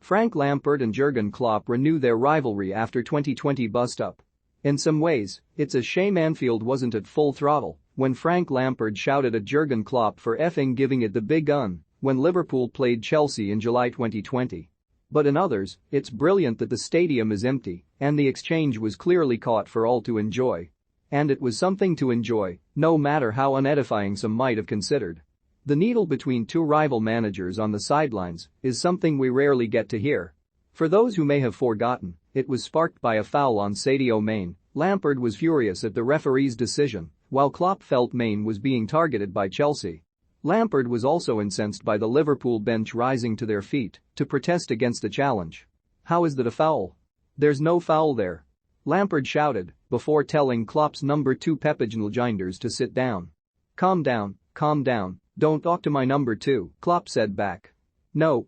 Frank Lampard and Jurgen Klopp renew their rivalry after 2020 bust-up. In some ways, it's a shame Anfield wasn't at full throttle when Frank Lampard shouted at Jurgen Klopp for effing giving it the big gun when Liverpool played Chelsea in July 2020. But in others, it's brilliant that the stadium is empty and the exchange was clearly caught for all to enjoy. And it was something to enjoy, no matter how unedifying some might have considered. The needle between two rival managers on the sidelines is something we rarely get to hear. For those who may have forgotten, it was sparked by a foul on Sadio Mane. Lampard was furious at the referee's decision, while Klopp felt Mane was being targeted by Chelsea. Lampard was also incensed by the Liverpool bench rising to their feet to protest against the challenge. "How is that a foul? There's no foul there," Lampard shouted before telling Klopp's number 2 Pepijnelginders to sit down. Calm down, don't talk to my number 2, Klopp said back. No,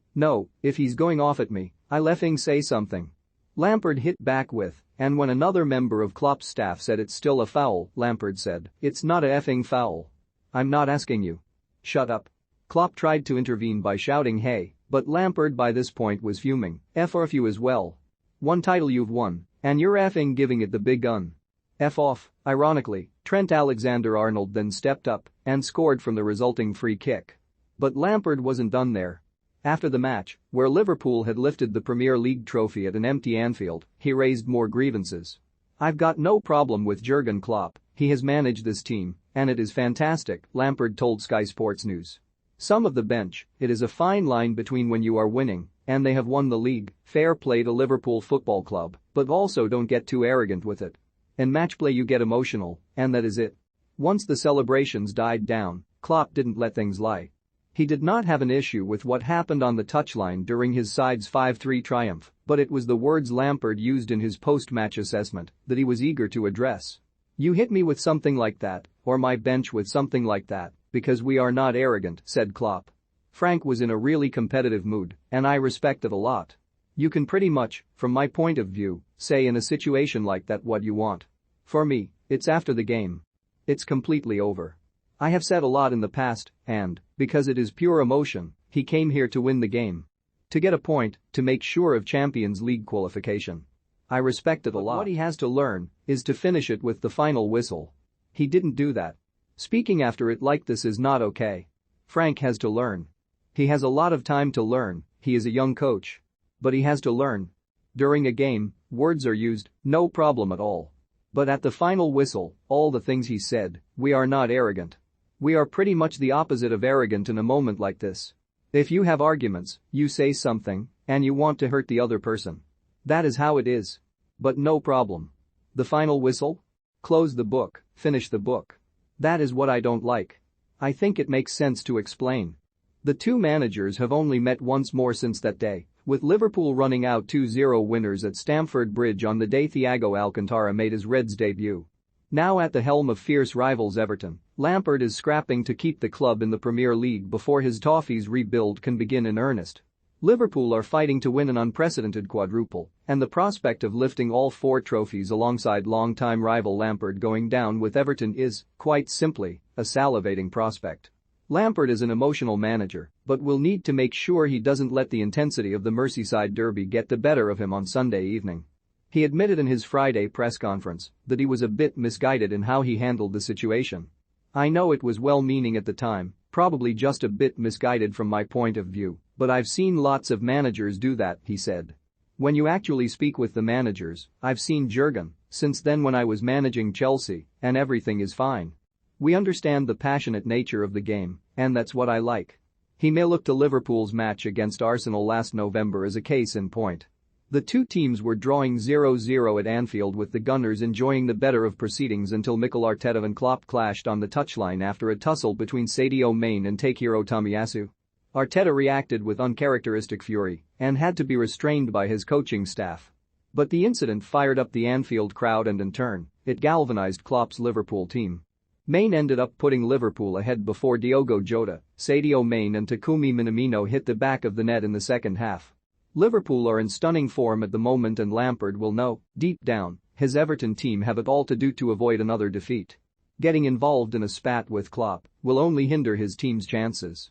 if he's going off at me, I'll effing say something," Lampard hit back with, and when another member of Klopp's staff said it's still a foul, Lampard said, "It's not a effing foul. I'm not asking you. Shut up." Klopp tried to intervene by shouting hey, but Lampard by this point was fuming, "F off you as well. One title you've won, and you're effing giving it the big gun. F off." Ironically, Trent Alexander-Arnold then stepped up and scored from the resulting free kick. But Lampard wasn't done there. After the match, where Liverpool had lifted the Premier League trophy at an empty Anfield, he raised more grievances. "I've got no problem with Jurgen Klopp, he has managed this team, and it is fantastic," Lampard told Sky Sports News. "Some of the bench, it is a fine line between when you are winning and they have won the league, fair play to Liverpool Football Club, but also don't get too arrogant with it. In match play you get emotional, and that is it." Once the celebrations died down, Klopp didn't let things lie. He did not have an issue with what happened on the touchline during his side's 5-3 triumph, but it was the words Lampard used in his post-match assessment that he was eager to address. "You hit me with something like that, or my bench with something like that, because we are not arrogant," said Klopp. "Frank was in a really competitive mood, and I respect it a lot. You can pretty much, from my point of view, say in a situation like that what you want. For me, it's after the game. It's completely over. I have said a lot in the past, and, because it is pure emotion, he came here to win the game. To get a point, to make sure of Champions League qualification. I respect it a lot. What he has to learn is to finish it with the final whistle. He didn't do that. Speaking after it like this is not okay. Frank has to learn. He has a lot of time to learn, he is a young coach. But he has to learn. During a game, words are used, no problem at all. But at the final whistle, all the things he said, we are not arrogant. We are pretty much the opposite of arrogant in a moment like this. If you have arguments, you say something, and you want to hurt the other person. That is how it is. But no problem. The final whistle? Close the book, finish the book. That is what I don't like. I think it makes sense to explain. The two managers have only met once more since that day, with Liverpool running out 2-0 winners at Stamford Bridge on the day Thiago Alcantara made his Reds debut. Now at the helm of fierce rivals Everton, Lampard is scrapping to keep the club in the Premier League before his Toffees rebuild can begin in earnest. Liverpool are fighting to win an unprecedented quadruple, and the prospect of lifting all 4 trophies alongside longtime rival Lampard going down with Everton is, quite simply, a salivating prospect. Lampard is an emotional manager, but will need to make sure he doesn't let the intensity of the Merseyside derby get the better of him on Sunday evening. He admitted in his Friday press conference that he was a bit misguided in how he handled the situation. "I know it was well-meaning at the time, probably just a bit misguided from my point of view, but I've seen lots of managers do that," he said. "When you actually speak with the managers, I've seen Jurgen, since then when I was managing Chelsea, and everything is fine. We understand the passionate nature of the game, and that's what I like." He may look to Liverpool's match against Arsenal last November as a case in point. The two teams were drawing 0-0 at Anfield with the Gunners enjoying the better of proceedings until Mikel Arteta and Klopp clashed on the touchline after a tussle between Sadio Mane and Takehiro Tomiyasu. Arteta reacted with uncharacteristic fury and had to be restrained by his coaching staff. But the incident fired up the Anfield crowd and in turn, it galvanized Klopp's Liverpool team. Mane ended up putting Liverpool ahead before Diogo Jota, Sadio Mane and Takumi Minamino hit the back of the net in the second half. Liverpool are in stunning form at the moment and Lampard will know, deep down, his Everton team have it all to do to avoid another defeat. Getting involved in a spat with Klopp will only hinder his team's chances.